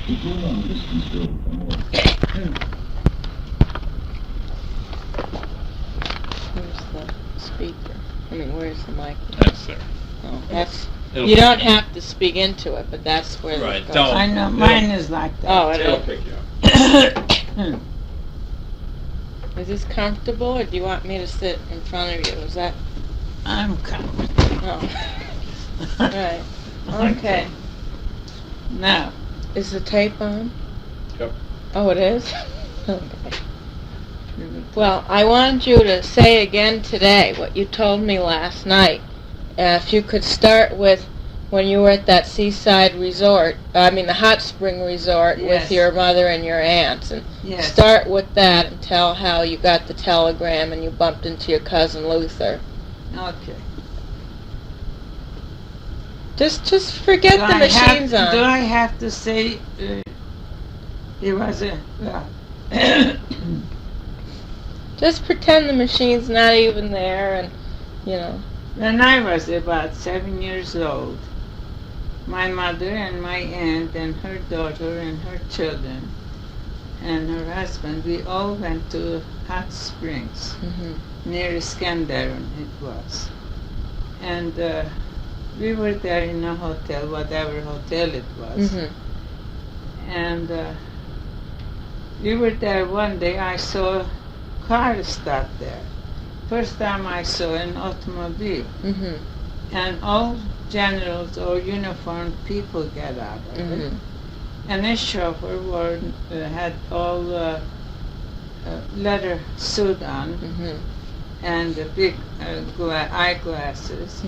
Where's the speaker? I mean, where's the mic? That's there. Oh, that's. It'll You don't have to speak into it, but that's where Right, it goes. don't. I know, mine is like that. Oh, It'll it pick you up. is this comfortable, or do you want me to sit in front of you? Is that? I'm comfortable. Oh. Right. Okay. Now, Is the tape on? Yep. Oh, it is? Okay. Well, I wanted you to say again today what you told me last night. If you could start with when you were at that seaside resort, the hot spring resort with Yes. your mother and your aunts. And yes. start with that and tell how you got the telegram and you bumped into your cousin Luther. Okay. Just forget the machines on. Do I have to say it was a... Just pretend the machine's not even there, and, When I was about 7 years old, my mother and my aunt and her daughter and her children and her husband, we all went to Hot Springs, near Skandaron it was. And we were there in a hotel, whatever hotel it was. And we were there one day, I saw a car stop there. First time I saw an automobile. And all generals or uniformed people get out of it. And this chauffeur had all leather suit on and big eyeglasses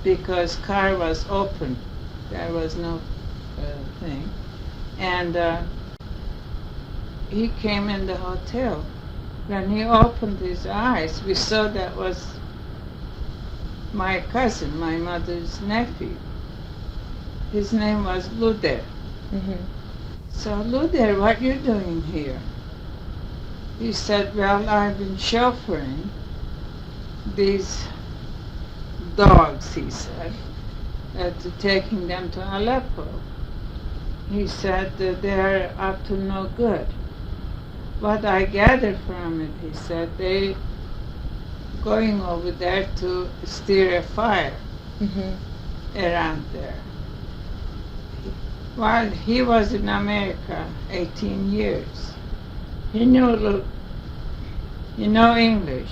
because car was open. There was no thing. And he came in the hotel. When he opened his eyes, we saw that was my cousin, my mother's nephew. His name was Luder. So, Luder, what you doing here? He said, well, I've been chauffeuring these dogs, he said, to taking them to Aleppo. He said that they're up to no good. What I gathered from it, he said, they going over there to steer a fire around there. While he was in America 18 years, he knew English,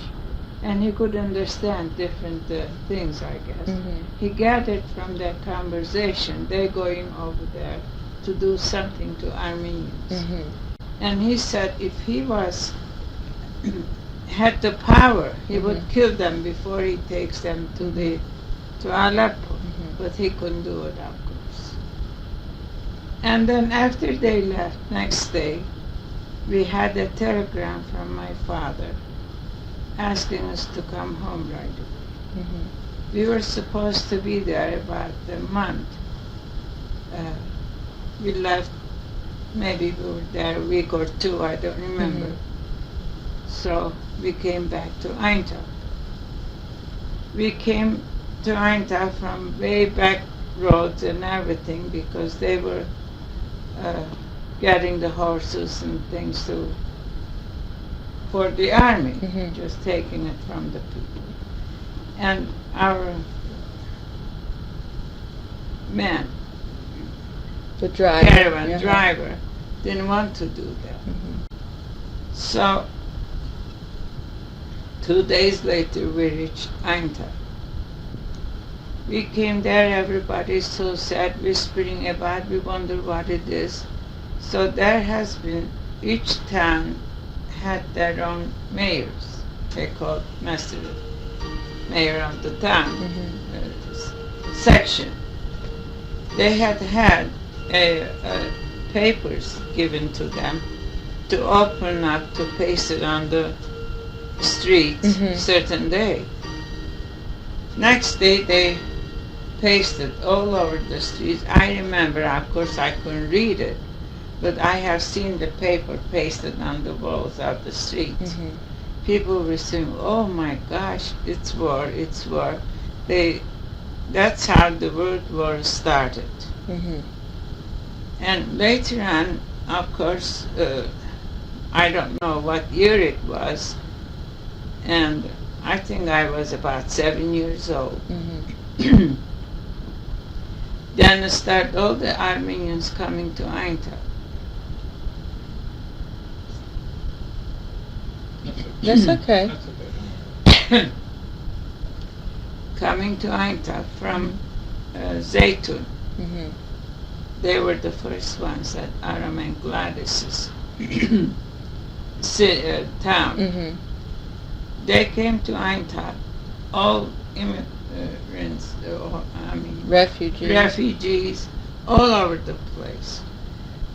and he could understand different things, I guess. He gathered from that conversation, they're going over there to do something to Armenians. And he said if he had the power, he would kill them before he takes them to Aleppo. But he couldn't do it, of course. And then after they left, next day, we had a telegram from my father asking us to come home right away. We were supposed to be there about a month. We left, maybe we were there a week or two, I don't remember. So we came back to Aintab. We came to Aintab from way back roads and everything because they were getting the horses and things for the army, just taking it from the people. And our man, the driver, caravan driver, didn't want to do that. So 2 days later we reached Aintab. We came there, everybody's so sad, whispering about, we wonder what it is. So there has been, each town had their own mayors. They called mayor of the town, section. They had papers given to them to open up, to paste it on the streets certain day. Next day they pasted all over the streets. I remember, of course I couldn't read it, but I have seen the paper pasted on the walls of the streets. People were saying, oh my gosh, it's war, it's war. That's how the World War started. And later on, of course, I don't know what year it was, and I think I was about 7 years old. Mm-hmm. Then start all the Armenians coming to Aintab. That's okay. That's okay. Coming to Aintab from Zaytun. Mm-hmm. They were the first ones at Aram and Gladys's town. Mm-hmm. They came to Aintab, all immigrants, refugees, all over the place.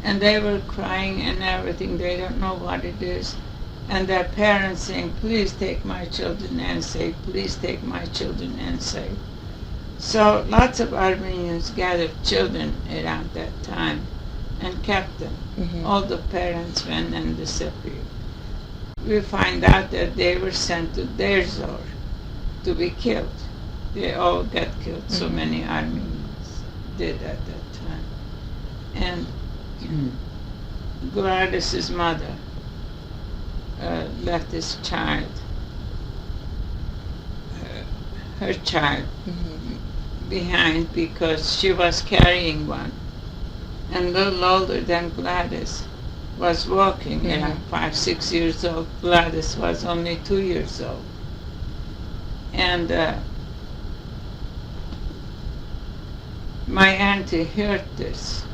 And they were crying and everything. They don't know what it is. And their parents saying, please take my children and save, please take my children and save. So lots of Armenians gathered children around that time and kept them. Mm-hmm. All the parents went and disappeared. We find out that they were sent to Deir Zor to be killed. They all got killed. Mm-hmm. So many Armenians did at that time. And Gladys's mother left this child, her child, Mm-hmm. behind because she was carrying one. And a little older than Gladys was walking, Mm-hmm. 5, 6 years old. Gladys was only 2 years old. And my auntie heard this,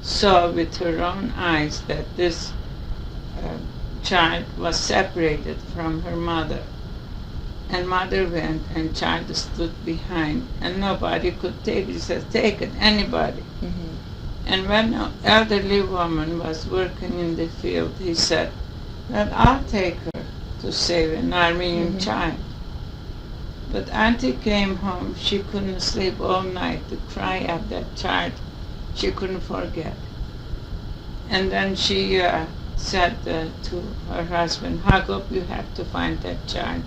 saw with her own eyes that this child was separated from her mother. And mother went and child stood behind and nobody could take it. He said, take it, anybody. Mm-hmm. And when an elderly woman was working in the field, he said, well, I'll take her to save an Armenian Mm-hmm. child. But auntie came home, she couldn't sleep all night to cry at that child. She couldn't forget. And then she said to her husband, Hagop, you have to find that child.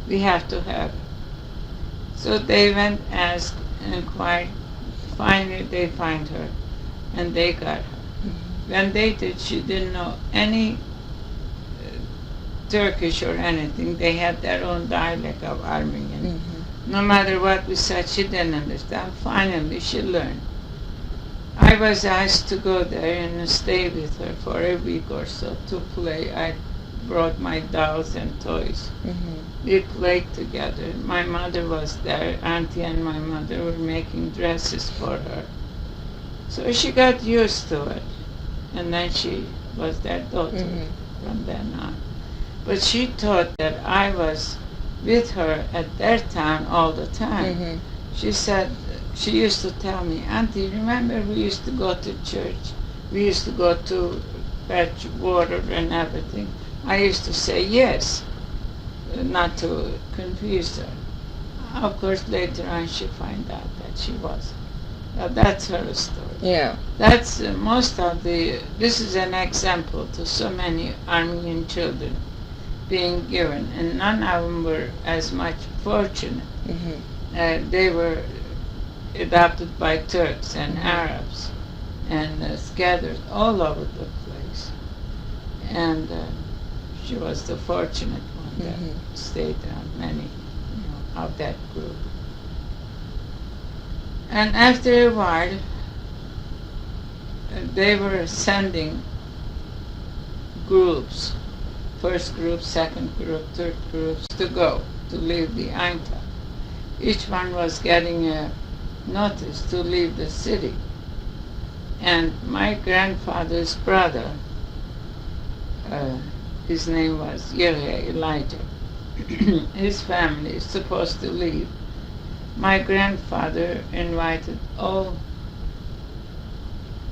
We have to have her. So they went, asked, inquired. Finally they find her, and they got her. Mm-hmm. When they did, she didn't know any Turkish or anything. They had their own dialect of Armenian. Mm-hmm. No matter what we said, she didn't understand. Finally, she learned. I was asked to go there and stay with her for a week or so to play. I brought my dolls and toys. Mm-hmm. We played together. My mother was there. Auntie and my mother were making dresses for her. So she got used to it. And then she was their daughter Mm-hmm. from then on. But she thought that I was with her at their town all the time. Mm-hmm. She said, she used to tell me, Auntie, remember we used to go to church? We used to go to fetch water and everything. I used to say yes, not to confuse her. Of course, later on she found out that she wasn't. That's her story. Yeah. That's most of this is an example to so many Armenian children being given, and none of them were as much fortunate. Mm-hmm. They were adopted by Turks and Arabs and scattered all over the place. And she was the fortunate one that Mm-hmm. stayed on many of that group. And after a while, they were sending groups, first group, second group, third groups, to leave the Aintab. Each one was getting a notice to leave the city. And my grandfather's brother, his name was Elijah, his family is supposed to leave. My grandfather invited all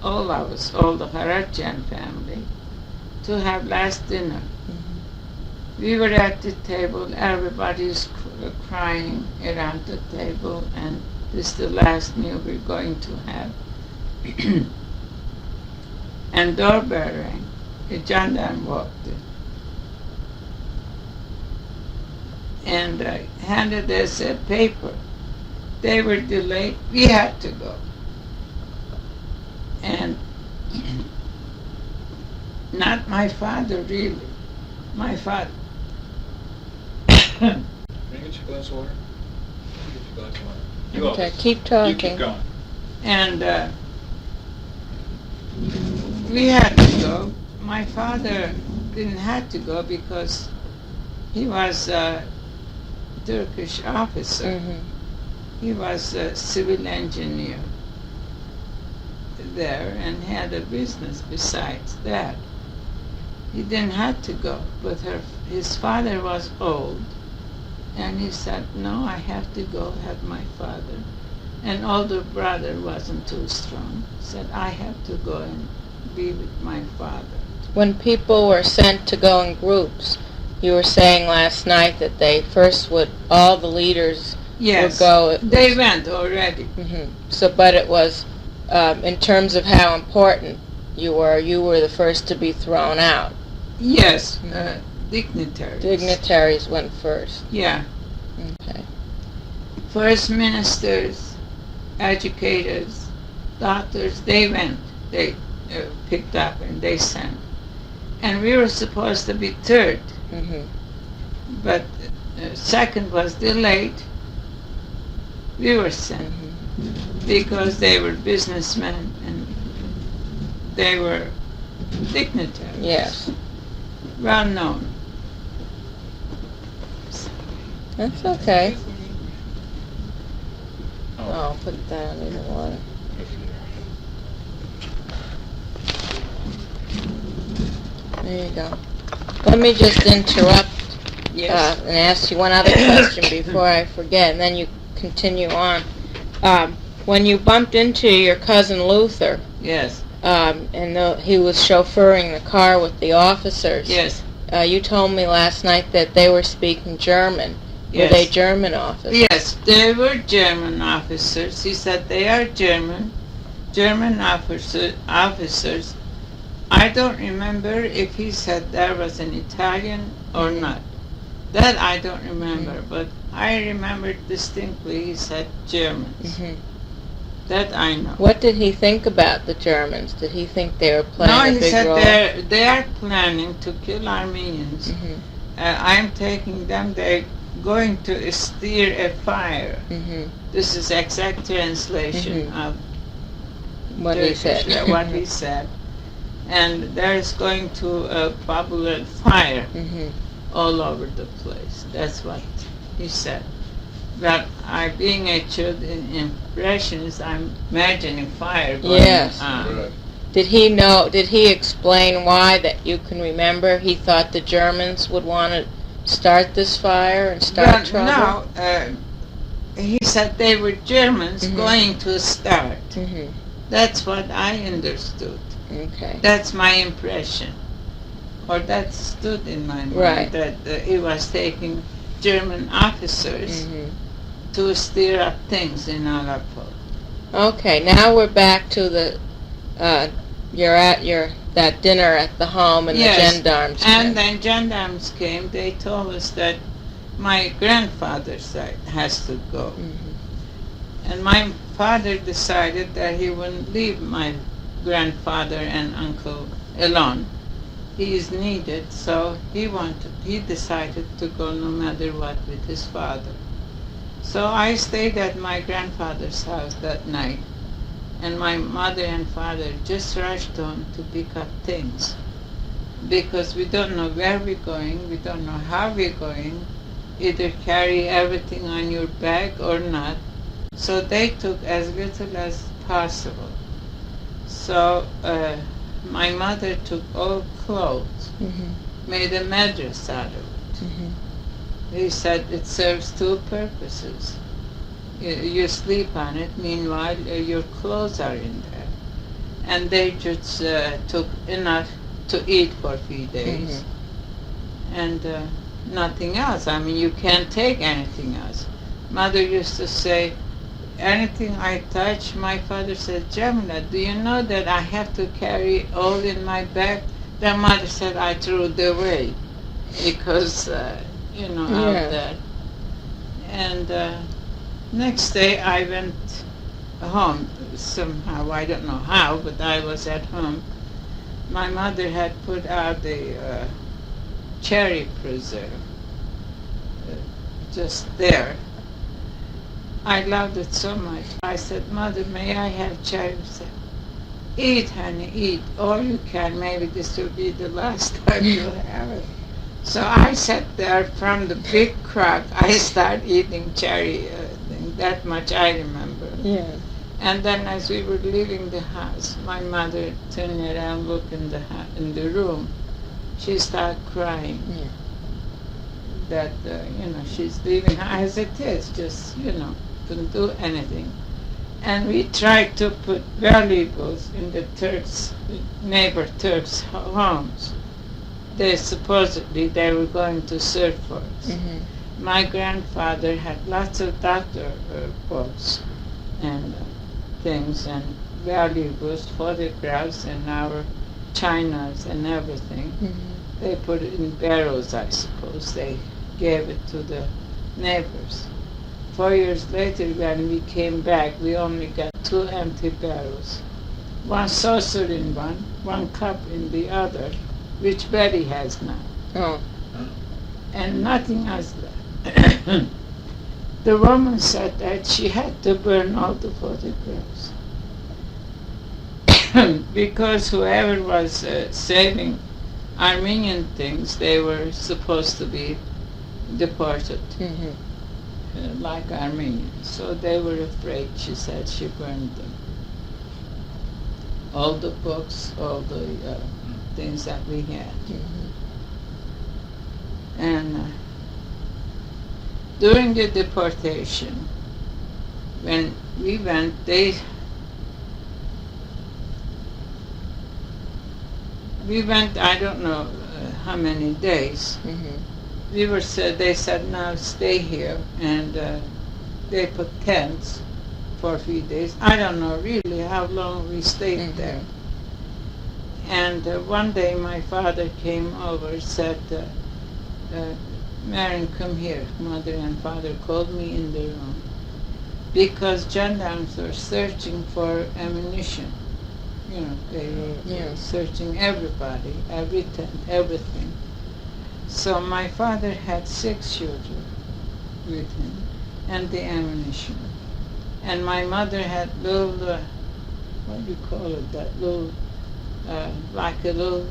of us, all the Kharajian family, to have last dinner. Mm-hmm. We were at the table, everybody's crying around the table, and this is the last meal we're going to have. And doorbell rang. A gendarme walked in and handed us a paper. They were delayed. We had to go. And Not my father, really. My father. Can I get you a glass of water? Can I get you a glass of water? You Okay, always- keep You talking. keep going. And we had to go. My father didn't have to go because he was a Turkish officer. Mhm. He was a civil engineer there and had a business besides that. He didn't have to go, but his father was old, and he said, no, I have to go help my father. And older brother wasn't too strong, said, I have to go and be with my father. When people were sent to go in groups, you were saying last night that they first would, all the leaders Yes, would go. It they was- went already. Mhm. So, but it was, in terms of how important you were the first to be thrown out. Yes, Mhm. dignitaries. Dignitaries went first. Yeah, Okay. first ministers, educators, doctors, they went. They picked up and they sent. And we were supposed to be third, Mhm. but second was delayed. We were sent Mhm. because they were businessmen and they were dignitaries. Yes. Well known. That's okay. Oh, Oh, put that in the water. There you go. Let me just interrupt Yes. and ask you one other question before I forget, and then you continue on. When you bumped into your cousin Luther, Yes. and he was chauffeuring the car with the officers, Yes. you told me last night that they were speaking German. Yes. Were they German officers? Yes, they were German officers. He said they are German officers. I don't remember if he said there was an Italian or not. That I don't remember, but I remember distinctly he said Germans. Mhm. That I know. What did he think about the Germans? Did he think they were playing No, a he big said role? they are planning to kill Armenians. Mhm. I'm taking them. They're going to steer a fire. Mhm. This is exact translation of What he Turkish, said. what he said. And there's going to bubble a fire Mhm. all over the place. That's what he said. But I, being a child in impressions, I'm imagining fire going Yes. on. Right. Did he know? Did he explain why that you can remember? He thought the Germans would want to start this fire and start trouble. No, he said they were Germans Mhm. going to start. Mhm. That's what I understood. Okay. That's my impression. Or that stood in my mind, Right. that he was taking German officers Mhm. to stir up things in Aleppo. Okay. Now we're back to the. You're at that dinner at the home, and Yes, the gendarmes. And came. then gendarmes came. They told us that my grandfather's side has to go. Mhm. And my father decided that he wouldn't leave my grandfather and uncle alone. He is needed, so he decided to go no matter what with his father. So I stayed at my grandfather's house that night, and my mother and father just rushed on to pick up things. Because we don't know where we're going, we don't know how we're going, either carry everything on your back or not. So they took as little as possible. So my mother took old clothes, Mhm. made a mattress out of it. Mhm. He said it serves two purposes. You sleep on it, meanwhile your clothes are in there. And they just took enough to eat for a few days. And nothing else. I mean, you can't take anything else. Mother used to say, anything I touch, my father said, Jamila, do you know that I have to carry all in my bag? Then mother said, I threw it away because, Yeah. of that. And next day I went home somehow. I don't know how, but I was at home. my mother had put out the cherry preserve just there. I loved it so much. I said, Mother, may I have cherry? She said, eat, honey, eat. All you can. Maybe this will be the last time you'll have it. So I sat there from the big crock. I started eating cherry thing. That much I remember. Yeah. And then as we were leaving the house, my mother turned around, looked in the room. She started crying. Yeah. That, she's leaving as it is, just, couldn't do anything. And we tried to put valuables in the neighbor Turks' homes. They were going to serve for us. Mm-hmm. My grandfather had lots of doctor books and things and valuables, photographs and our chinas and everything. Mm-hmm. They put it in barrels, I suppose. They gave it to the neighbors. 4 years later, when we came back, we only got 2 empty barrels. One saucer in one cup in the other, which Betty has now. Oh. And nothing else left. The woman said that she had to burn all the photographs. Because whoever was saving Armenian things, they were supposed to be deported. Mm-hmm. Like Armenians. So they were afraid, she said. She burned them. All the books, all the things that we had. Mm-hmm. And during the deportation, when we went, we went, I don't know how many days. Mm-hmm. They said, now stay here, and they put tents for a few days. I don't know really how long we stayed Mm-hmm. there. And one day my father came over, said, Merin, come here. Mother and father called me in the room because gendarmes were searching for ammunition. They were searching everybody, every tent, everything. So my father had 6 children with him, and the ammunition. And my mother had little, what do you call it, that little, like a little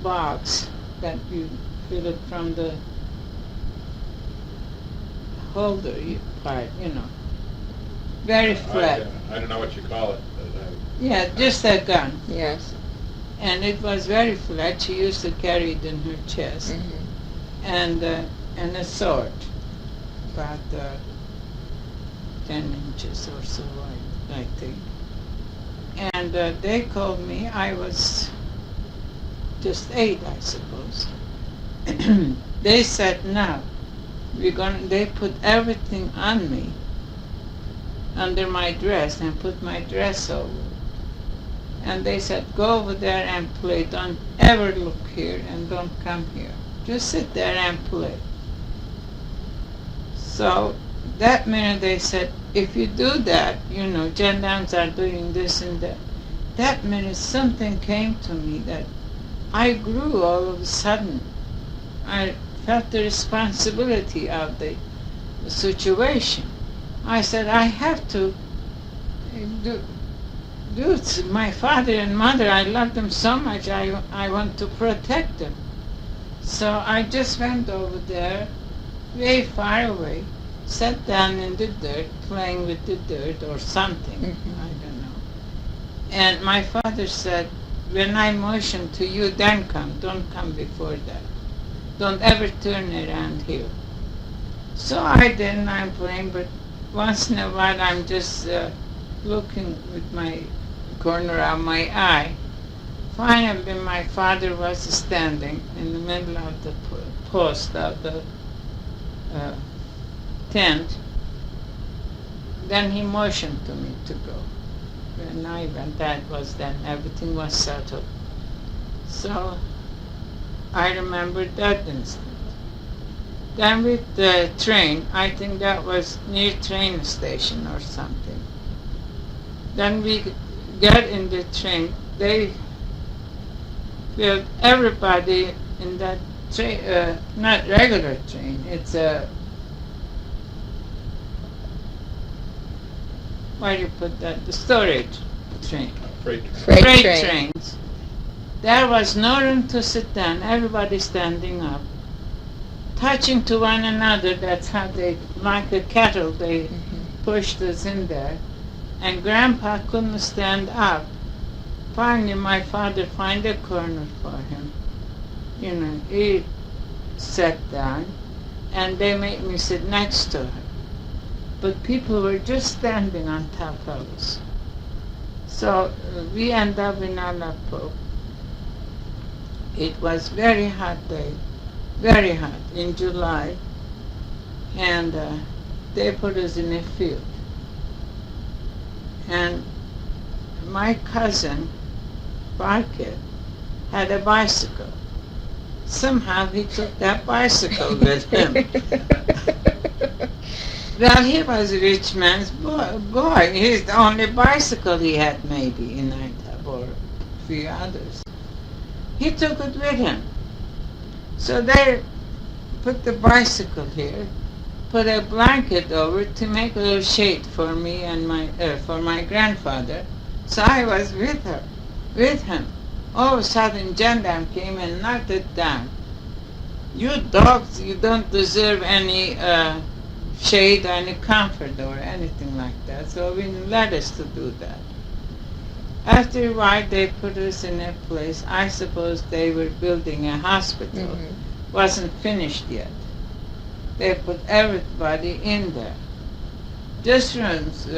box that you fill it from the holder part, very flat. I don't know what you call it. Yeah, just a gun. Yes. And it was very flat. She used to carry it in her chest. Mm-hmm. And a sword, about 10 inches or so, I think. And they called me. I was just 8, I suppose. They said, "Now they put everything on me, under my dress, and put my dress over. And they said, go over there and play. Don't ever look here and don't come here. Just sit there and play." So that minute they said, if you do that, gendarmes are doing this and that. That minute something came to me that I grew all of a sudden. I felt the responsibility of the situation. I said, I have to do it. My father and mother, I love them so much, I want to protect them. So I just went over there, way far away, sat down in the dirt, playing with the dirt or something, I don't know. And my father said, when I motion to you, then come. Don't come before that. Don't ever turn around here. So I didn't, I'm playing, but once in a while I'm just looking with my corner of my eye. Finally, my father was standing in the middle of the post of the tent. Then he motioned to me to go. When I went, that was then, everything was settled. So I remember that instant. Then with the train, I think that was near train station or something. Then we got in the train. filled everybody in that train, not regular train, it's a, why do you put that, the storage train. Freight train. Freight train. Trains. There was no room to sit down, everybody standing up, touching to one another. That's how they, like the cattle, they pushed us in there. And Grandpa couldn't stand up. Finally, my father found a corner for him. You know, he sat down, and they made me sit next to her. But people were just standing on top of us. So we ended up in Aleppo. It was very hot day, very hot, in July, and they put us in a field. And my cousin, Barkett, had a bicycle. Somehow he took that bicycle with him. Well, he was a rich man's boy. He's the only bicycle he had maybe in Aintab, or a few others. He took it with him. So they put the bicycle here, put a blanket over to make a little shade for me and for my grandfather. So I was with him. All of a sudden, gendarme came and knocked it down. You dogs, you don't deserve any shade or any comfort or anything like that. So we let us to do that. After a while, they put us in a place. I suppose they were building a hospital. Wasn't finished yet. They put everybody in there. Just rooms,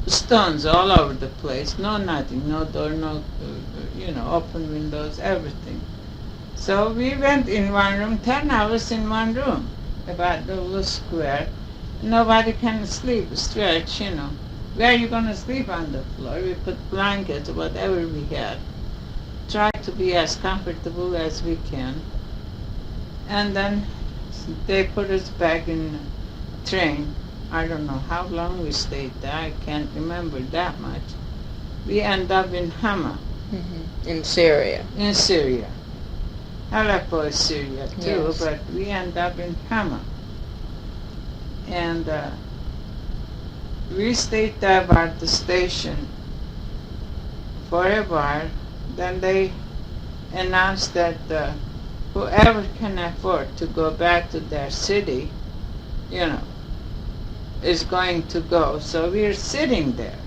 stones all over the place. No nothing, no door, no, open windows, everything. So we went in one room, 10 hours in one room, about the little square. Nobody can sleep, stretch, Where are you going to sleep on the floor? We put blankets, whatever we had. Try to be as comfortable as we can. And then they put us back in the train. I don't know how long we stayed there. I can't remember that much. We end up in Hama. In Syria. In Syria. Aleppo is Syria too, Yes. but we end up in Hama. And we stayed there by the station for a while. Then they announced that whoever can afford to go back to their city, is going to go. So we're sitting there.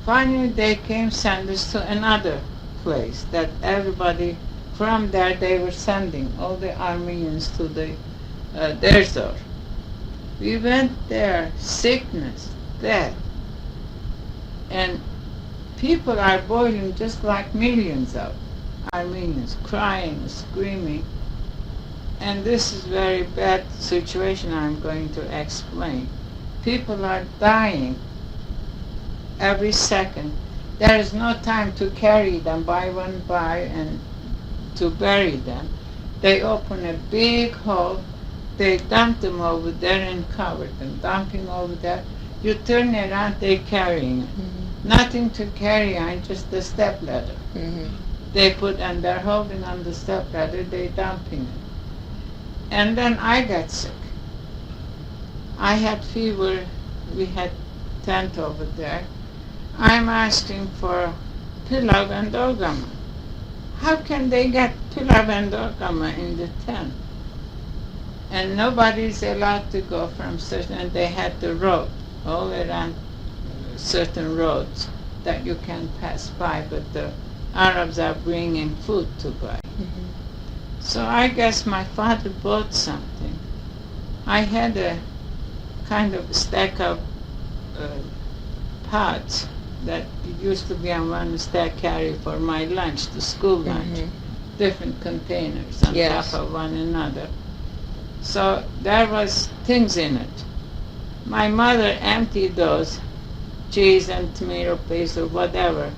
Finally, they came, sent us to another place that everybody from there, they were sending all the Armenians to the desert. We went there, sickness, death, and people are boiling just like millions of Armenians, crying, screaming. And this is a very bad situation I'm going to explain. People are dying every second. There is no time to carry them by one by and to bury them. They open a big hole, they dump them over there and cover them, dumping over there. You turn around, they're carrying it. Nothing to carry on, just the step ladder. They put, and they're holding on the step ladder, they're dumping it. And then I got sick. I had fever, we had tent over there. I'm asking for pilav and orgama. How can they get pilav and orgama in the tent? And nobody's allowed to go from certain, and they had the road, all around certain roads that you can pass by, but the Arabs are bringing food to buy. So I guess my father bought something. I had a kind of stack of pots that used to be on one stack carry for my lunch, the school lunch, different containers on Yes. top of one another. So there was things in it. My mother emptied those, cheese and tomato paste or whatever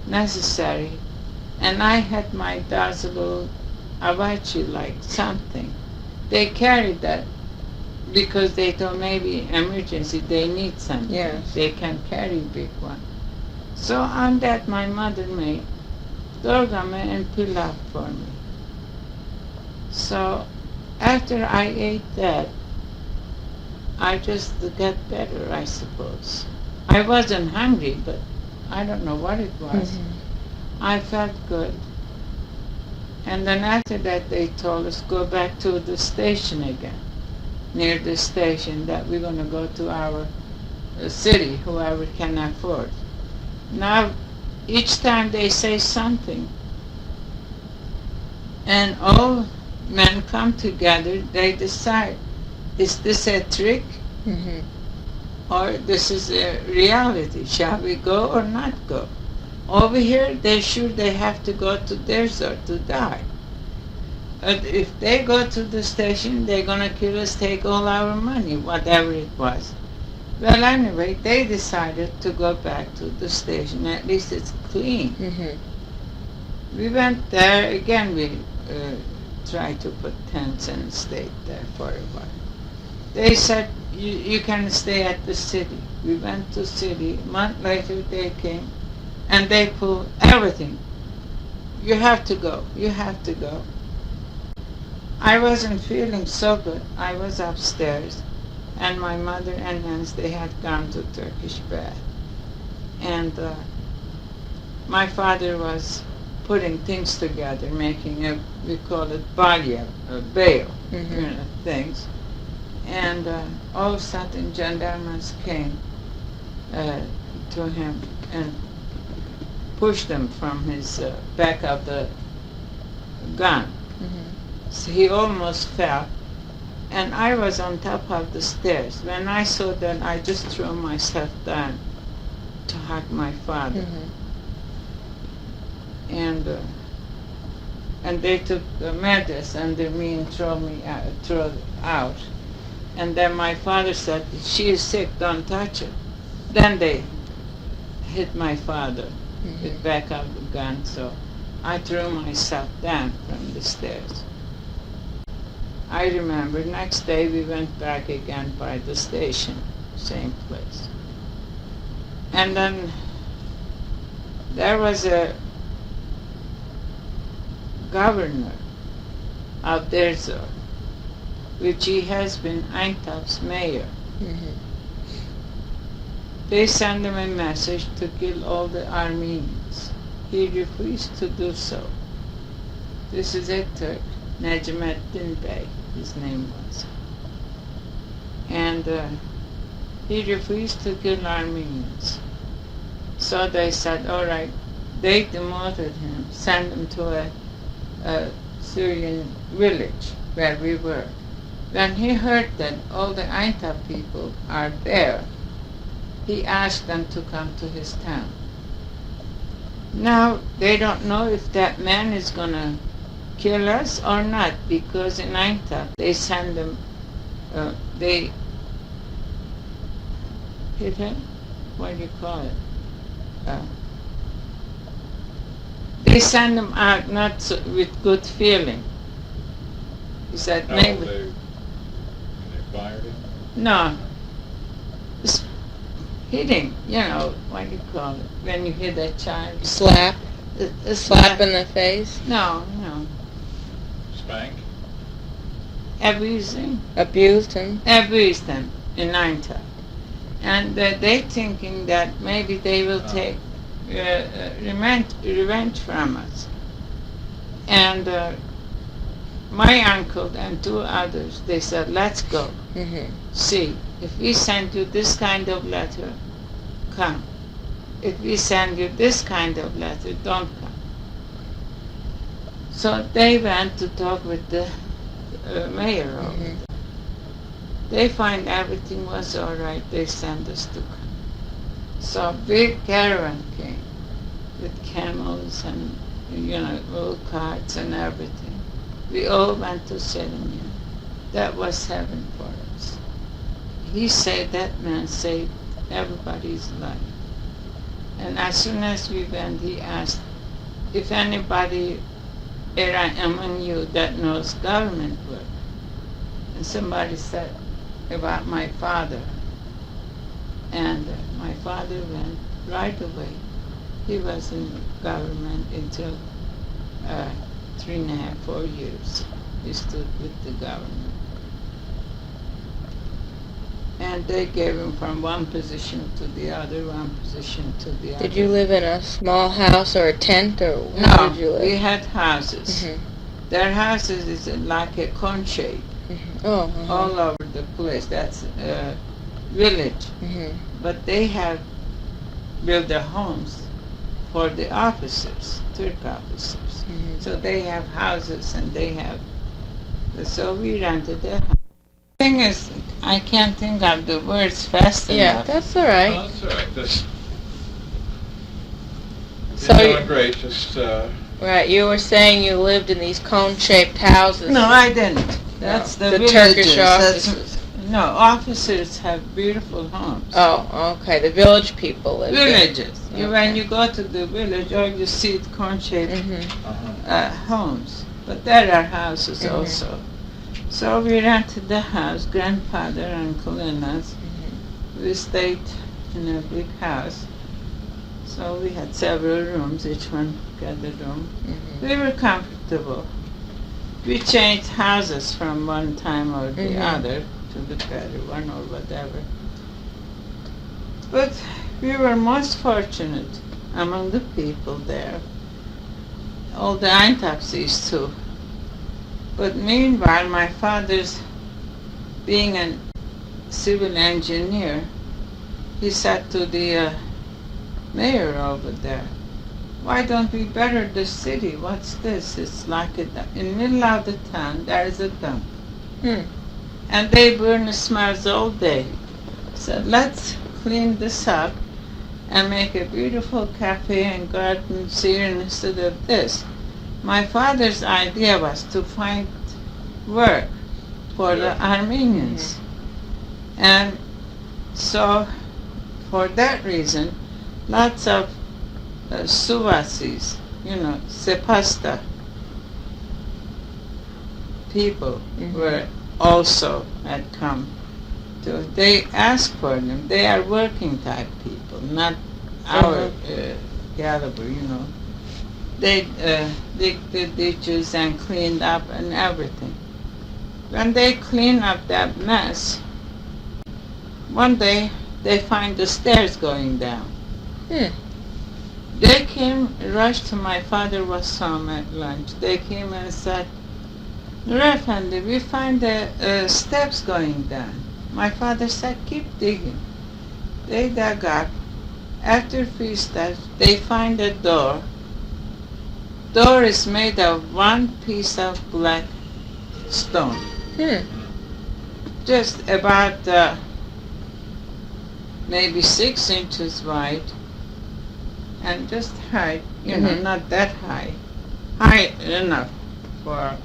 necessary, and I had my dad's little abachi like something. They carried that because they thought maybe emergency they need something. Yes. They can carry big one. So on that my mother made dorgame and pilaf for me. So after I ate that, I just got better, I suppose. I wasn't hungry, but I don't know what it was. I felt good. And then after that, they told us go back to the station again, near the station, that we're going to go to our city, whoever can afford. Now, each time they say something, and all men come together, they decide, is this a trick? Or this is a reality? Shall we go or not go? Over here, they're sure they have to go to desert to die. But if they go to the station, they're going to kill us, take all our money, whatever it was. Well, anyway, they decided to go back to the station. At least it's clean. We went there. Again, we tried to put tents and stayed there for a while. They said, you can stay at the city. We went to city. A month later, they came, and they pulled everything. You have to go. You have to go. I wasn't feeling so good. I was upstairs, and my mother and aunts, they had gone to Turkish bath. And my father was putting things together, making a, we call it balya, a bale, things. And all of a sudden, gendarmes came to him and pushed him from his back of the gun. So he almost fell. And I was on top of the stairs. When I saw that, I just threw myself down to hug my father. And they took the mattress under me and threw out. And then my father said, she is sick, don't touch her. Then they hit my father with back of the gun, so I threw myself down from the stairs. I remember next day we went back again by the station, same place. And then there was a governor of Derzor, which he has been Eintop's mayor. They sent him a message to kill all the Armenians. He refused to do so. This is a Turk, Necmettin Bey, his name was. And he refused to kill Armenians. So they said, all right, they demoted him, sent him to a Syrian village where we were. When he heard that all the Aintab people are there, he asked them to come to his town. Now, they don't know if that man is going to kill us or not, because in Aintab, they send them, they hit him? What do you call it? They send him out not so, with good feeling. He said, maybe... They fired him? No. Hitting, what do you call it? When you hit a child. Slap? A Slap in the face? No. Spank? Abusing. Abused him? Abused them in Aintab. And they thinking that maybe they will take revenge from us. And my uncle and two others, they said, let's go. See, if we send you this kind of letter, come. If we send you this kind of letter, don't come. So they went to talk with the mayor of it. They find everything was all right. They sent us to come. So big caravan came with camels and, old carts and everything. We all went to Serenia. That was heaven for us. He said that man saved everybody's life. And as soon as we went, he asked if anybody among you that knows government work. And somebody said about my father. And my father went right away. He was in government until 3.5, 4 years. He stood with the government. And they gave him from one position to the other, one position to the other. Did you live in a small house or a tent, or No, how did you live? we had houses. Mhm. Their houses is like a cone shape, Oh, uh-huh. all over the place. That's a village. Mhm. But they have built their homes for the officers, Turk officers. Mhm. So they have houses and they have, so we rented their house. The thing is, I can't think of the words fast Yeah, enough. that's all right. Oh, that's all right. That's, So you're you- doing great. Just, Right, you were saying you lived in these cone-shaped houses. No, I didn't. That's No, the the villages. Turkish That's- officers. No, officers have beautiful homes. Oh, okay. The village people lived Villages. Okay. When you go to the village, all you see is cone-shaped Mm-hmm. homes. But there are houses Mhm. also. So we rented the house, grandfather and Kulinas. We stayed in a big house. So we had several rooms, each one got a room. Mm-hmm. We were comfortable. We changed houses from one time or the Mhm. other to the better one or whatever. But we were most fortunate among the people there. All the autopsies too. But meanwhile, my father's being a civil engineer, he said to the mayor over there, "Why don't we better the city? What's this? It's like in the middle of the town, there is a dump. Hmm. And they burn smells all day. So let's clean this up and make a beautiful cafe and gardens here instead of this." My father's idea was to find work for the Armenians. And so for that reason, lots of Suvasis, Sepasta people were also had come to. They asked for them. They are working type people, not our caliber, They digged the ditches and cleaned up and everything. When they cleaned up that mess, one day they find the stairs going down. Hmm. They came, rushed to my father was home at lunch. They came and said, "Nur Efendi, we find the steps going down." My father said, "Keep digging." They dug up. After 3 steps, they find a door. Door is made of one piece of black stone. Hmm. Just about maybe 6 inches wide and just high, Mhm. not that high. High enough for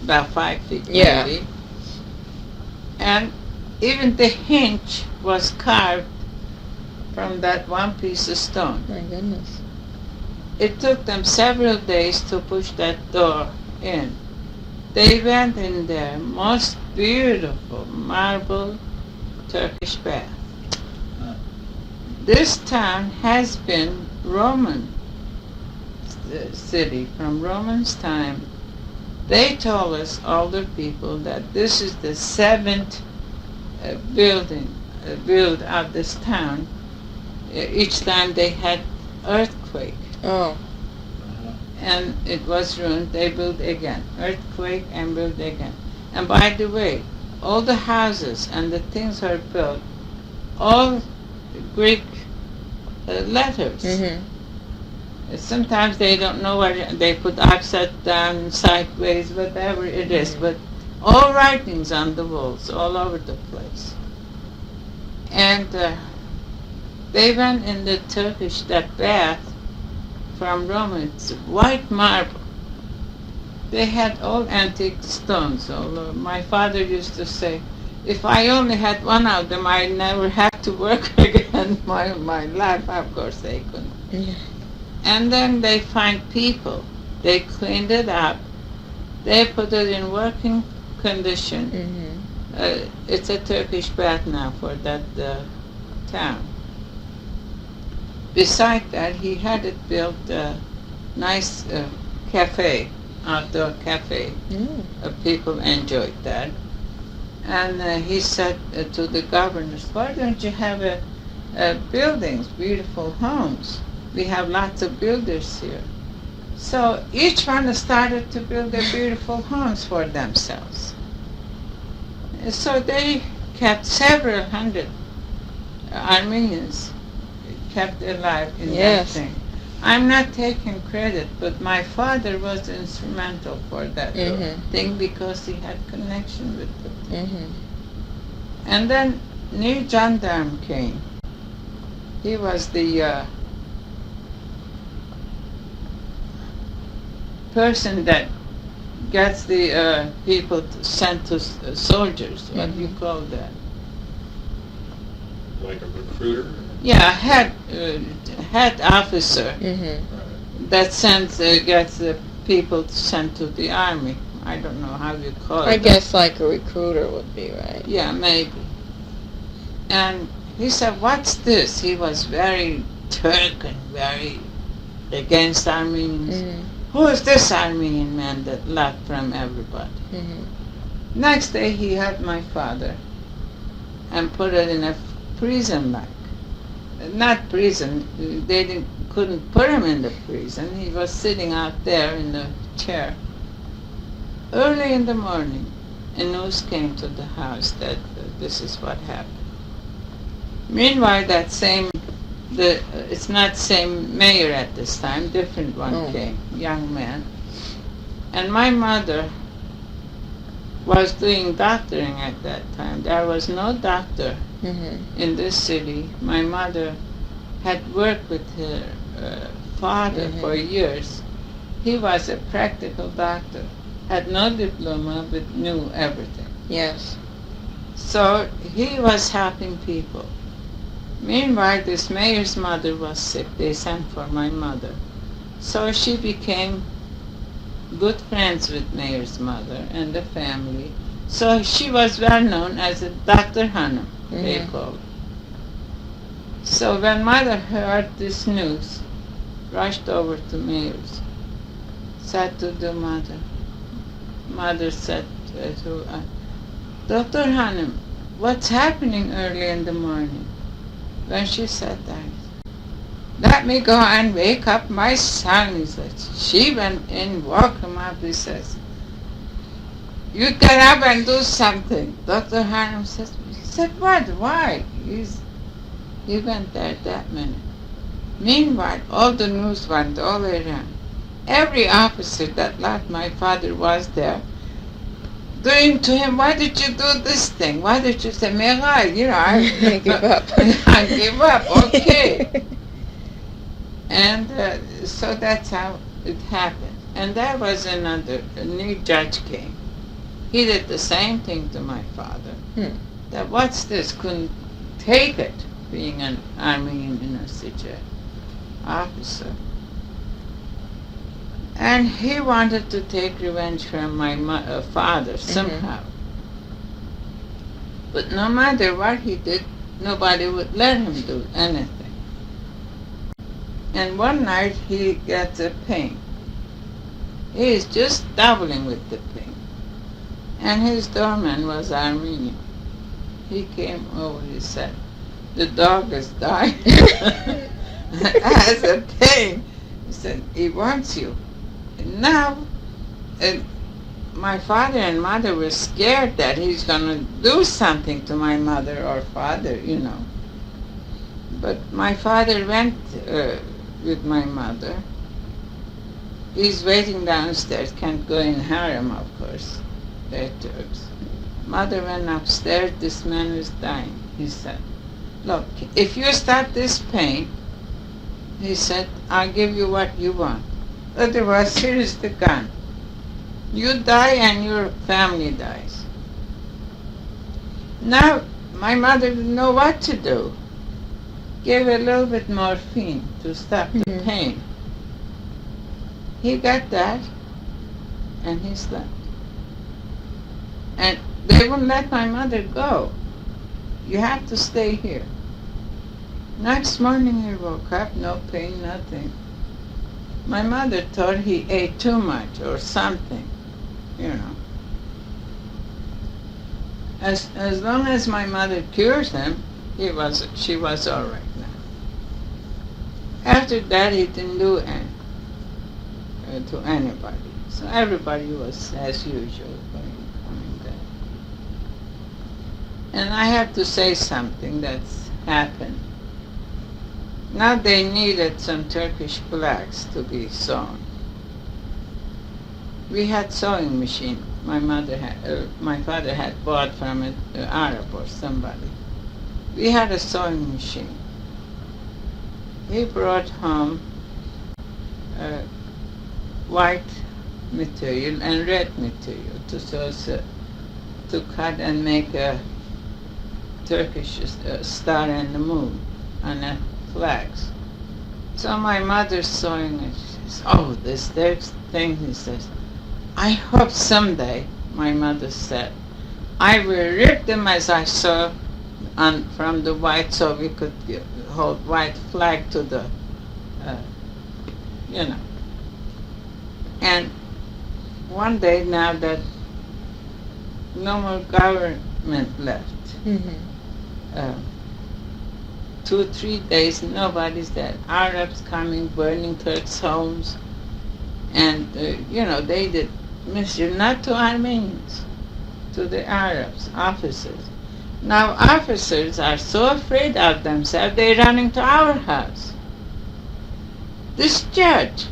about 5 feet Yeah. maybe. And even the hinge was carved from that one piece of stone. My goodness. It took them several days to push that door in. They went in there, most beautiful marble Turkish bath. This town has been Roman city from Romans' time. They told us, older people, that this is the 7th build of this town. Each time they had earthquake. Oh. And it was ruined, they built again. Earthquake and built again. And by the way, all the houses and the things are built, all Greek letters. Mm-hmm. Sometimes they don't know where they put upside down, sideways, whatever it is, but all writings on the walls, all over the place. And they went in the Turkish, that bath, from Rome, it's white marble. They had all antique stones all over. My father used to say, "If I only had one of them, I'd never have to work again my life." Of course they couldn't. Yeah. And then they find people. They cleaned it up. They put it in working condition. Mm-hmm. It's a Turkish bath now for that town. beside that, he had it built a nice cafe, outdoor cafe. People enjoyed that. And he said to the governors, why don't you have buildings, beautiful homes? We have lots of builders here. So each one started to build their beautiful homes for themselves. So they kept several hundred Armenians kept alive in that thing. I'm not taking credit, but my father was instrumental for that thing because he had connection with them. And then new gendarme came. He was the person that gets the people sent to soldiers. What do you call that? Like a recruiter? Yeah, head officer that sends gets the people sent to the army. I don't know how you call it. I guess like a recruiter would be, right? Yeah, maybe. And he said, what's this? He was very Turk and very against Armenians. Who is this Armenian man that left from everybody? Next day he had my father and put it in a prison like. Not prison, they couldn't put him in the prison. He was sitting out there in the chair. Early in the morning, a news came to the house that this is what happened. Meanwhile, that same, it's not same mayor at this time, different one came, young man. And my mother was doing doctoring at that time. There was no doctor in this city. My mother had worked with her father for years. He was a practical doctor, had no diploma, but knew everything. Yes. So he was helping people. Meanwhile, this mayor's mother was sick. They sent for my mother. So she became good friends with mayor's mother and the family. So she was well known as a Dr. Hanım, they called. So when mother heard this news, rushed over to mayor's, said to the mother. Mother said to Dr. Hanım, what's happening early in the morning? When she said that, let me go and wake up my son, he said. She went in, woke him up, he says, you get up and do something. Dr. Hanım says, he said, what, why? He went there that minute. Meanwhile, all the news went all around. Every officer that loved my father was there, doing to him, why did you do this thing? Why did you say, Merin, you know, I give up. I give up, okay. And so that's how it happened. And there was a new judge came. He did the same thing to my father. That what's this? Couldn't take it, being an Armenian university officer. And he wanted to take revenge from my father somehow. But no matter what he did, nobody would let him do anything. And one night he gets a pain. He is just doubling with the pain. And his doorman was Armenian. He came over, he said, the dog is dying. Has a pain. He said, he wants you. And now, my father and mother were scared that he's going to do something to my mother or father, you know. But my father went with my mother. He's waiting downstairs, can't go in harem, of course. They're Turks. Mother went upstairs, this man is dying. He said, look, if you stop this pain, he said, I'll give you what you want. Otherwise, here is the gun. You die and your family dies. Now, my mother didn't know what to do. Gave a little bit morphine to stop the pain. He got that, and he slept. And they wouldn't let my mother go. You have to stay here. Next morning he woke up, no pain, nothing. My mother thought he ate too much or something, you know. As long as my mother cures him, she was all right now. After that, he didn't do any to anybody. So everybody was as usual coming back. And I have to say something that's happened. Now they needed some Turkish flags to be sewn. We had sewing machine. My father had bought from an Arab or somebody. We had a sewing machine. He brought home white material and red material to cut and make a Turkish star and the moon on the flags. So my mother's sewing it. She says, "Oh, this thing," he says, "I hope someday," my mother said, "I will rip them as I saw from the white so we could hold white flag to the, you know." And one day now that no more government left, 2-3 days, nobody's there. Arabs coming, burning Turks' homes, and they did mischief not to Armenians, to the Arabs, officers. Now officers are so afraid of themselves, they're running to our house. This judge,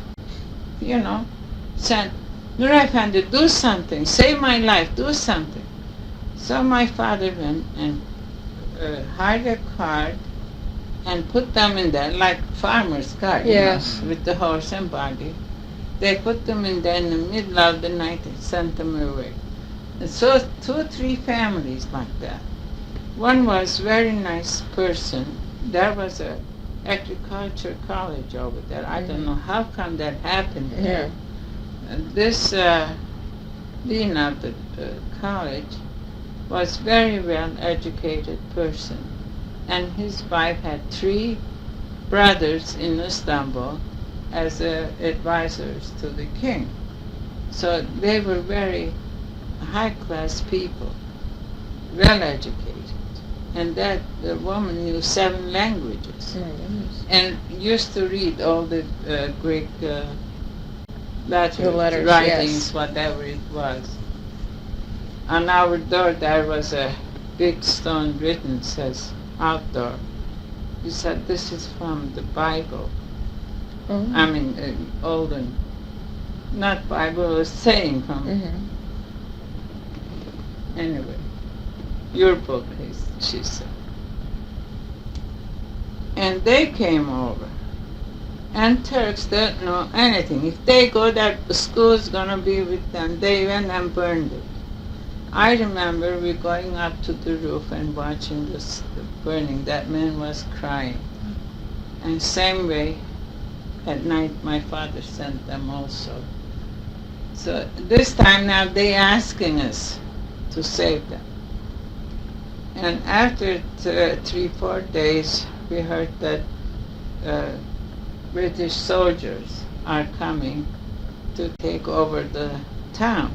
said, "Nur Efendi, do something, save my life, do something." So my father went and hired a cart and put them in there, like farmer's cart, Yes. With the horse and buggy. They put them in there in the middle of the night and sent them away. And so 2 or 3 families like that. One was very nice person. There was a agriculture college over there. I don't know how come that happened. Yeah. And this dean of the college was very well educated person. And his wife had 3 brothers in Istanbul as advisors to the king. So they were very high-class people, well-educated. And that the woman knew 7 languages and used to read all the Greek letters, writings, yes. whatever it was. On our door there was a big stone written, says, "Outdoor." He said, "This is from the Bible." Oh. I mean, olden, not Bible, a saying from Anyway, your book, she said. And they came over. And Turks don't know anything. If they go there, the school's going to be with them. They went and burned it. I remember we going up to the roof and watching this burning. That man was crying. And same way, at night, my father sent them also. So this time now they asking us to save them. And after 3-4 days, we heard that British soldiers are coming to take over the town.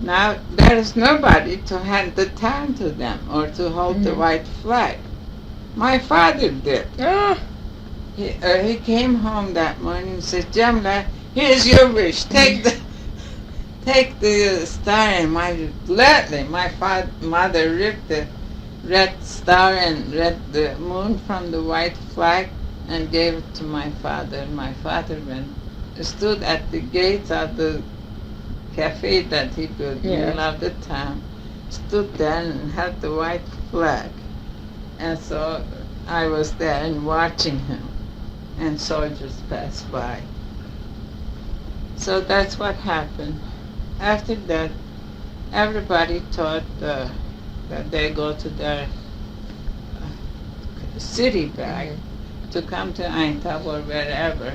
Now there is nobody to hand the town to them or to hold the white flag. My father did. He came home that morning and said, "Jamla, here's your wish. Take the star." And gladly my mother ripped the red star and the moon from the white flag and gave it to my father. My father stood at the gates of the cafe that he built in the middle of the town, stood there and held the white flag. And so I was there and watching him, and soldiers passed by. So that's what happened. After that, everybody thought that they go to their city back to come to Aintab or wherever.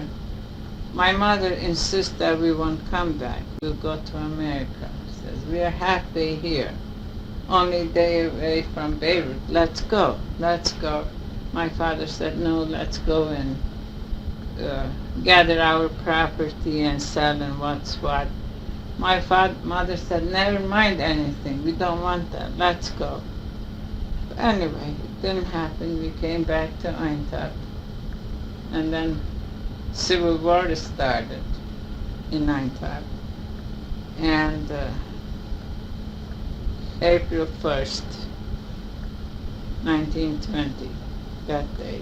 My mother insists that we won't come back. We'll go to America. She says, "We are halfway here, only day away from Beirut. Let's go, let's go." My father said, no, let's go and gather our property and sell and what's what. My mother said, never mind anything, we don't want that, let's go. But anyway, it didn't happen. We came back to Eintop, and then Civil War started in Eintop. And April 1st, 1920, that day,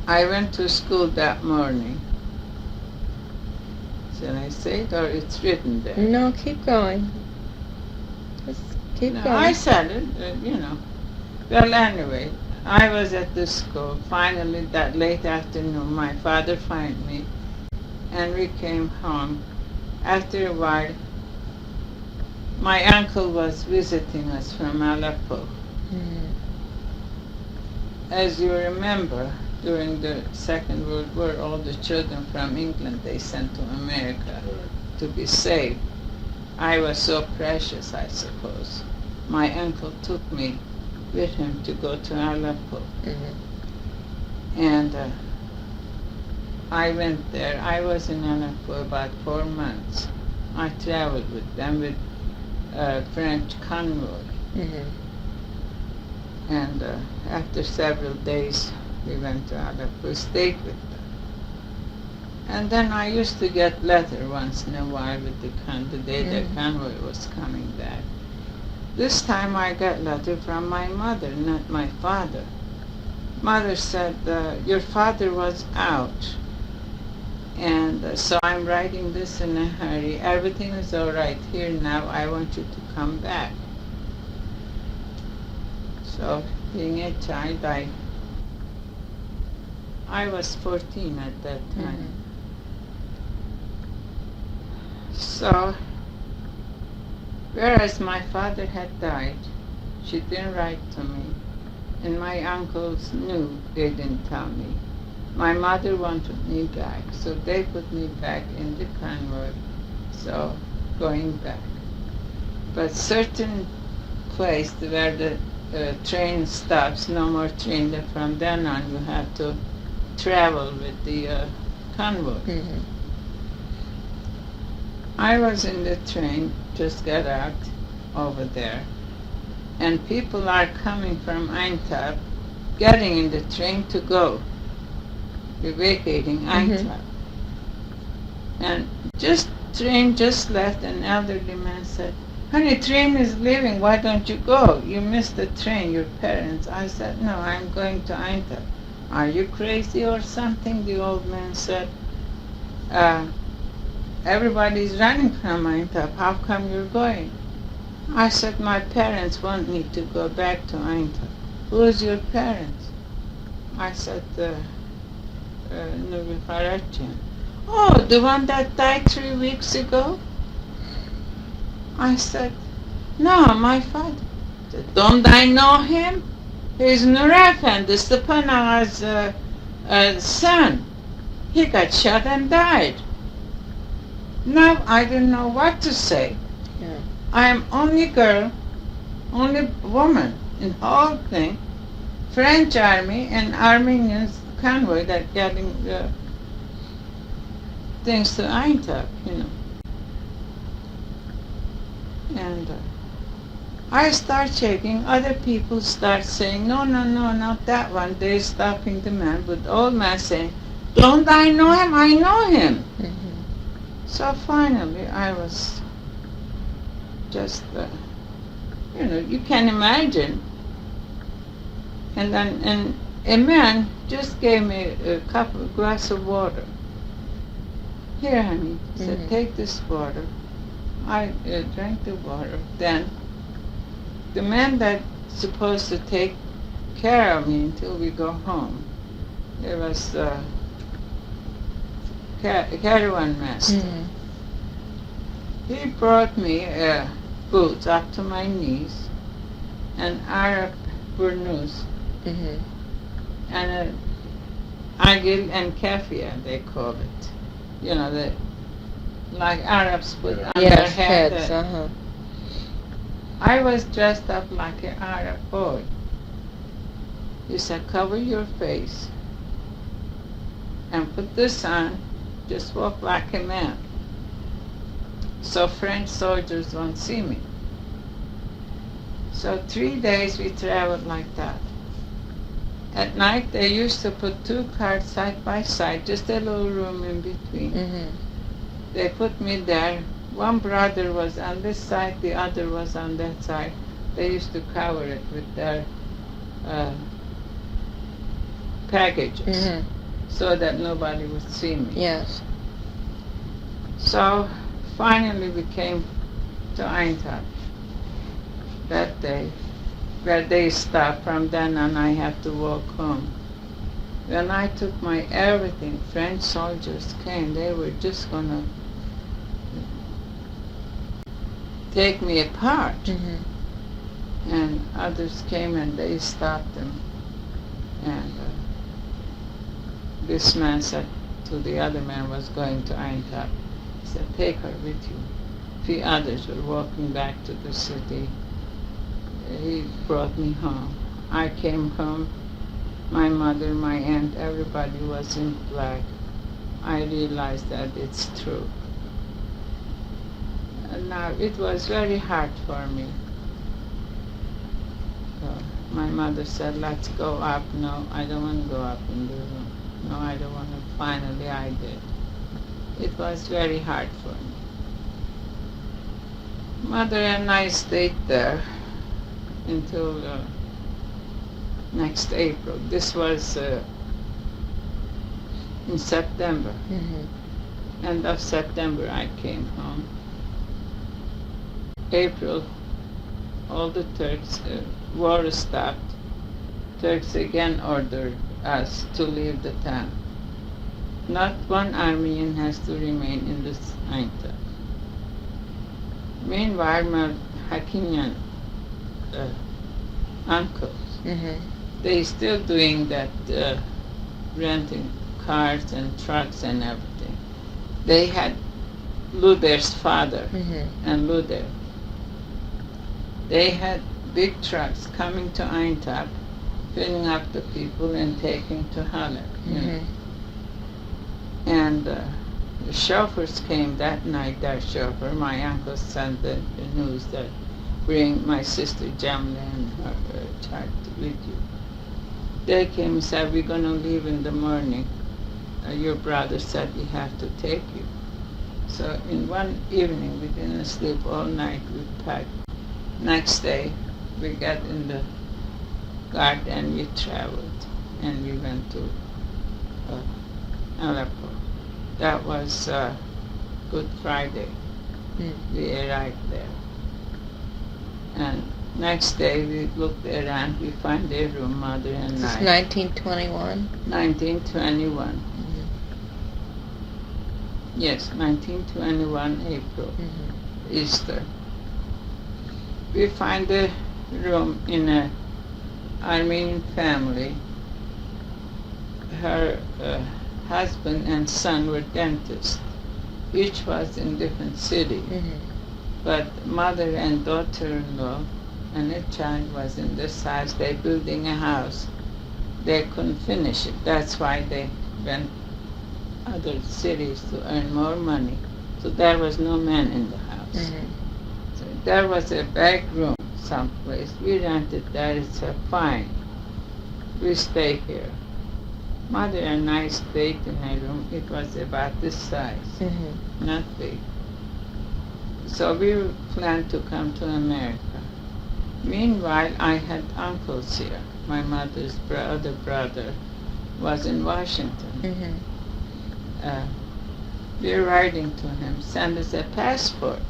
I went to school that morning. Shall I say it, or it's written there? No, keep going. Just keep No, going. I said it, Well, anyway, I was at the school. Finally, that late afternoon, my father found me, and we came home. After a while, my uncle was visiting us from Aleppo. Mhm. As you remember, during the Second World War, all the children from England they sent to America to be saved. I was so precious, I suppose. My uncle took me with him to go to Aleppo. Mhm. And I went there. I was in Aleppo about 4 months. I traveled with them with a French convoy. Mhm. And after several days, we went to Aleppo, stayed with them. And then I used to get letter once in a while with the day the convoy was coming back. This time I got letter from my mother, not my father. Mother said, your father was out. And so I'm writing this in a hurry. Everything is all right here now. I want you to come back. So, being a child, I was 14 at that time. So, whereas my father had died, she didn't write to me, and my uncles knew, they didn't tell me. My mother wanted me back, so they put me back in the convoy, so going back. But certain place where the train stops, no more train, then from then on you have to travel with the convoy. Mhm. I was in the train, just got out over there, and people are coming from Eintop, getting in the train to go. We're vacating Eintop. And train just left, an elderly man said, honey, train is leaving, why don't you go? You missed the train, your parents. I said, no, I'm going to Eintop. Are you crazy or something? The old man said, everybody's running from Eintop, how come you're going? I said, my parents want me to go back to Eintop. Who's your parents? I said, Merin Kharajian. Oh, the one that died 3 weeks ago? I said, no, my father. I said, don't I know him? He's Nurafan, the Stepan Agha's son. He got shot and died. Now I don't know what to say. Yeah. I am only girl, only woman in whole thing. French army and Armenians convoy that getting things to Eintop, And I start checking, other people start saying, no, not that one. They're stopping the man, but the old man saying, don't I know him? I know him. So finally I was just, you can imagine. And then a man just gave me a glass of water. Here, honey, he said, take this water. I drank the water. Then the man that's supposed to take care of me until we go home, there was a caravan master. He brought me boots up to my knees, and Arab burnous, and a agil and kafia, they call it. Like Arabs put on their Yes, head. heads, I was dressed up like an Arab boy. He said, cover your face and put this on, just walk like a man, so French soldiers won't see me. So 3 days we traveled like that. At night they used to put two cars side by side, just a little room in between. Mm-hmm. They put me there. One brother was on this side, the other was on that side. They used to cover it with their packages, Mm-hmm. so that nobody would see me. Yes. So finally we came to Eindhoven that day, where they stopped. From then on I had to walk home. When I took my everything, French soldiers came. They were just going to take me apart. Mm-hmm. And others came and they stopped them. And this man said to the other man was going to Eindhoven, he said, take her with you. The others were walking back to the city. He brought me home. I came home. My mother, my aunt, everybody was in black. I realized that it's true. And now it was very hard for me. So my mother said, let's go up. No, I don't want to go up in the room. No, I don't want to. Finally I did. It was very hard for me. Mother and I stayed there until next April. This was in September. Mm-hmm. End of September I came home. April, all the Turks, war stopped. Turks again ordered us to leave the town. Not one Armenian has to remain in this Eindhoven. Meanwhile, my Kharajian uncles, Mm-hmm. they still doing that, renting cars and trucks and everything. They had Luder's father Mm-hmm. and Luder. They had big trucks coming to Eindhoven, filling up the people and taking to Halle. Mm-hmm. And the chauffeurs came that night, their chauffeur. My uncle sent the news that bring my sister Jamla and her child with you. They came and said, we're going to leave in the morning. Your brother said we have to take you. So in one evening, we didn't sleep all night, we packed. Next day, we got in the guard and we traveled. And we went to Aleppo. That was Good Friday. Mm. We arrived there. And next day we looked around, we found a room, mother and This is I. 1921. 1921. Mm-hmm. Yes, 1921 April, Mm-hmm. Easter. We find a room in a Armenian family. Her husband and son were dentists. Each was in different city. Mm-hmm. But mother and daughter-in-law and a child was in this house. They building a house. They couldn't finish it. That's why they went other cities to earn more money. So there was no man in the house. Mm-hmm. So there was a back room someplace. We rented there. It's fine. We stay here. Mother and I stayed in a room. It was about this size, Mm-hmm. not big. So we planned to come to America. Meanwhile, I had uncles here. My mother's other brother was in Washington. Mm-hmm. We were writing to him, send us a passport.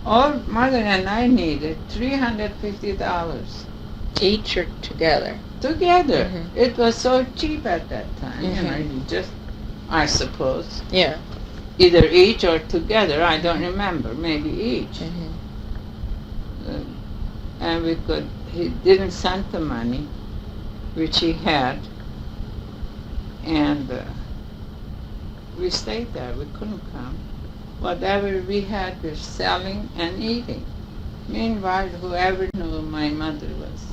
All mother and I needed $350 Each or together? together. Mhm. It was so cheap at that time. You know, Mhm. you just, I suppose, Yeah. either each or together. I don't remember. Maybe each. Mm-hmm. And we could. He didn't send the money, which he had, and we stayed there. We couldn't come. Whatever we had, we're selling and eating. Meanwhile, whoever knew my mother was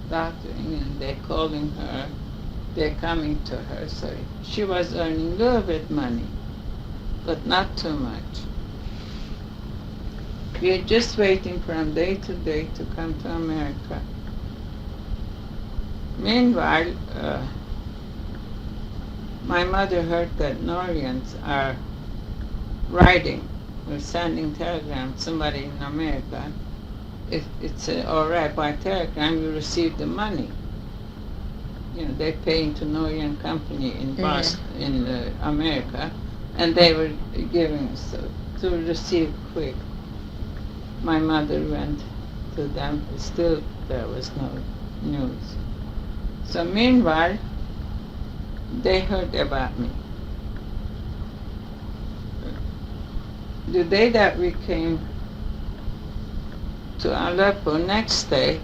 doctoring, and they're calling her, they're coming to her, so she was earning a little bit money, but not too much. We are just waiting from day to day to come to America. Meanwhile, my mother heard that Norians are writing or sending telegrams to somebody in America. If it's all right by telegram, you receive the money. You know, they pay into Norian company in Boston, in America, and they were giving us to receive quick. My mother went to them, still there was no news. So meanwhile, they heard about me. The day that we came to Aleppo, next day,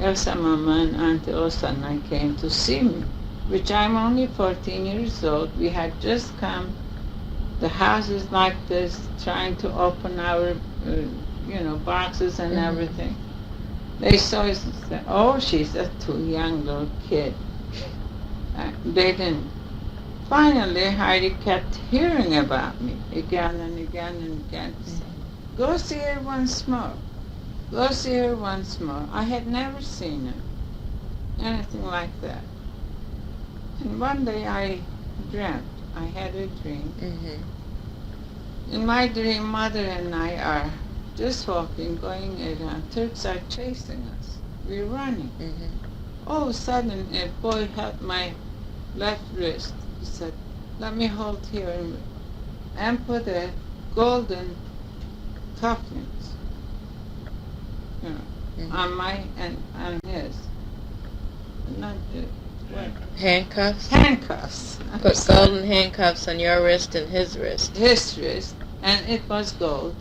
Elsa Mama and Auntie Osana came to see me, which I'm only 14 years old. We had just come. The house is like this, trying to open our, boxes and everything. They saw us and said, "Oh, she's a too young little kid." They didn't. Finally, Heidi kept hearing about me again and again and again. Go see her once more. Go see her once more. I had never seen her, anything like that. And one day I dreamt. I had a dream. In my dream, Mother and I are just walking, going around. Turks are chasing us. We're running. All of a sudden, a boy held my left wrist. He said, "Let me hold here," and put a golden cufflinks, on my and on his. Not what? Handcuffs? Handcuffs. Put golden handcuffs on your wrist and his wrist. His wrist, and it was gold.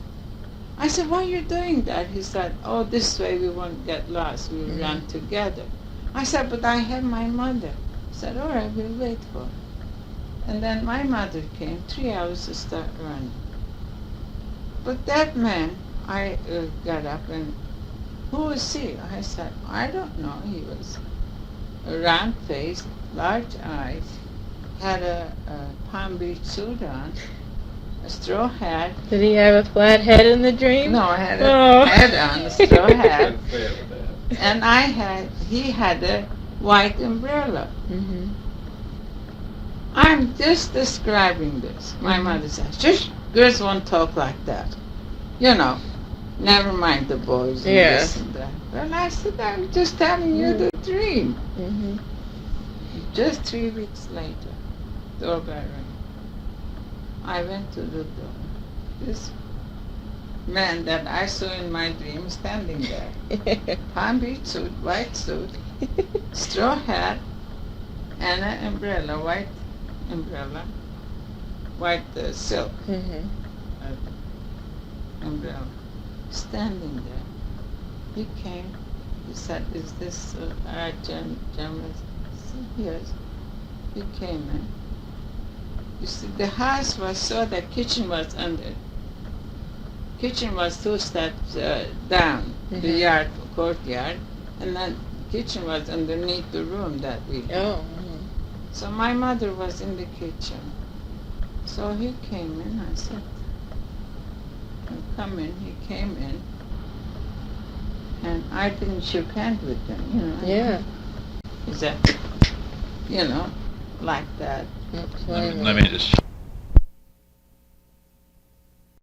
I said, "Why are you doing that?" He said, "Oh, this way we won't get lost. We'll run together." I said, "But I have my mother." He said, "All right, we'll wait for her." And then my mother came, 3 hours to start running. But that man, I got up and, "Who was he?" I said, "I don't know." He was a round face, large eyes, had a Palm Beach suit on, a straw hat. Did he have a flat head in the dream? No, I had a head on, a straw hat. Fair with that. And he had a white umbrella. I'm just describing this. My mother said, "Shush, girls won't talk like that. Never mind the boys and this and that." Well, I said, "I'm just telling you the dream." Just 3 weeks later, doorbell rang. I went to the door. This man that I saw in my dream standing there. Palm Beach suit, white suit, straw hat, and an umbrella, white umbrella, white silk umbrella, standing there. He came. He said, "Is this our journalist?" I said, "Yes." He came in. You see, the house was so the kitchen was under. Kitchen was 2 steps down, the courtyard, and then kitchen was underneath the room that we had. So my mother was in the kitchen. So he came in. I said, "Come in." He came in. And I didn't shake hands with him, Yeah. He said, like that. Let me just